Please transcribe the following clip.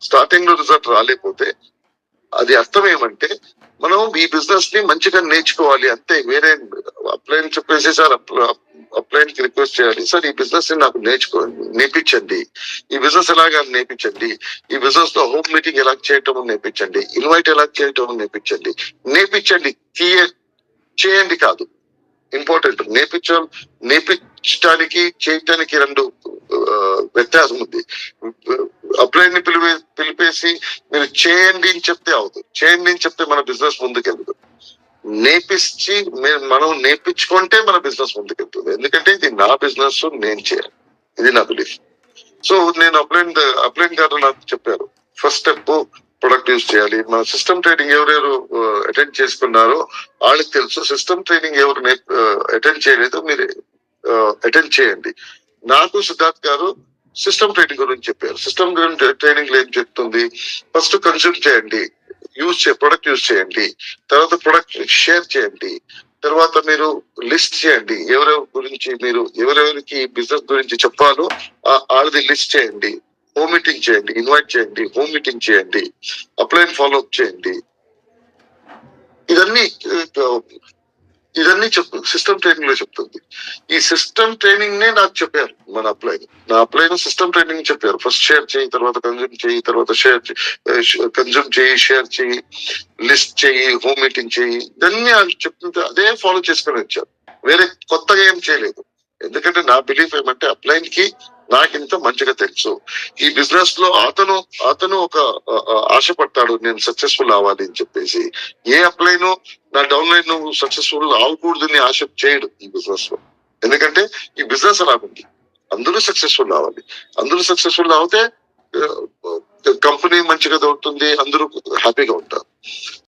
Starting లో result రాలేకపోతే అది అర్థం ఏమంటే మనం ఈ బిజినెస్ ని మంచిగా నేర్చుకోవాలి అంతే. వేరే అప్లైన్ చెప్పేసి సార్ అప్లైన్ కి రిక్వెస్ట్ చేయాలి, సార్ ఈ బిజినెస్ ని నాకు నేర్పించండి, ఈ బిజినెస్ ఎలాగా నేర్పించండి, ఈ బిజినెస్ లో హోమ్ మీటింగ్ ఎలా చేయటం నేర్పించండి, ఇన్వైట్ ఎలా చేయటం నేర్పించండి చేయండి కాదు ఇంపార్టెంట్. నేర్పించడానికి చేయటానికి రెండు వ్యత్యాసం ఉంది. అప్లైన్ ని పిలిపేసి మీరు చేయండి అని చెప్తే అవుతుంది, చేయండి అని చెప్తే మన బిజినెస్ ముందుకెళ్తుంది. మనం నేర్పించుకుంటే మన బిజినెస్ ముందుకెళ్తుంది. ఎందుకంటే ఇది నా బిజినెస్, నేను చేయాలి, ఇది నా బిలీఫ్. సో నేను అప్లైన్ గారు నాకు చెప్పారు, ఫస్ట్ స్టెప్ ప్రొడక్ట్ యూజ్ చేయాలి. మన సిస్టమ్ ట్రైనింగ్ ఎవరెవరు అటెండ్ చేసుకున్నారో వాళ్ళకి తెలుసు. సిస్టమ్ ట్రైనింగ్ ఎవరు అటెండ్ చేయలేదు మీరు అటెండ్ చేయండి. నాకు సిద్ధార్థ్ గారు సిస్టమ్ ట్రైనింగ్ గురించి చెప్పారు. సిస్టమ్ ట్రైనింగ్ లో ఏం చెప్తుంది, ఫస్ట్ కన్స్యూమ్ చేయండి, ప్రొడక్ట్ యూజ్ చేయండి, తర్వాత ప్రొడక్ట్ షేర్ చేయండి, తర్వాత మీరు లిస్ట్ చేయండి ఎవరెవరికి బిజినెస్ గురించి చెప్పాలో వాళ్ళది లిస్ట్ చేయండి, హోమ్ మీటింగ్ చేయండి, ఇన్వైట్ చేయండి, హోమ్ మీటింగ్ చేయండి, అప్లైన్ ఫాలో అప్ చేయండి. ఇదన్నీ చెప్తుంది సిస్టమ్ ట్రైనింగ్ లో చెప్తుంది. ఈ సిస్టమ్ ట్రైనింగ్ నే నాకు చెప్పారు నా అప్లైన్ సిస్టమ్ ట్రైనింగ్ చెప్పారు. ఫస్ట్ షేర్ చేయి, తర్వాత కన్జ్యూమ్ చేయి, తర్వాత కన్జ్యూమ్ చేయి, షేర్ చేయి, లిస్ట్ చేయి, హోమ్ మీటింగ్ చేయి. ఇదన్నీ వాళ్ళు చెప్తుంటే అదే ఫాలో చేసుకుని వచ్చారు, వేరే కొత్తగా ఏం చేయలేదు. ఎందుకంటే నా బిలీఫ్ ఏమంటే అప్లైన్ కి నాకింత మంచిగా తెలుసు. ఈ బిజినెస్ లో అతను ఒక ఆశపడతాడు నేను సక్సెస్ఫుల్ అవ్వాలి అని చెప్పేసి. ఏ అప్లైన్ నా డౌన్ లైన్ నువ్వు సక్సెస్ఫుల్ అవ్వకూడదని ఆశ చేయడు ఈ బిజినెస్ లో. ఎందుకంటే ఈ బిజినెస్ అలాగుంది, అందరూ సక్సెస్ఫుల్ అవ్వాలి. అందరూ సక్సెస్ఫుల్ అవుతే కంపెనీ మంచిగా దొరుకుతుంది, అందరూ హ్యాపీగా ఉంటారు.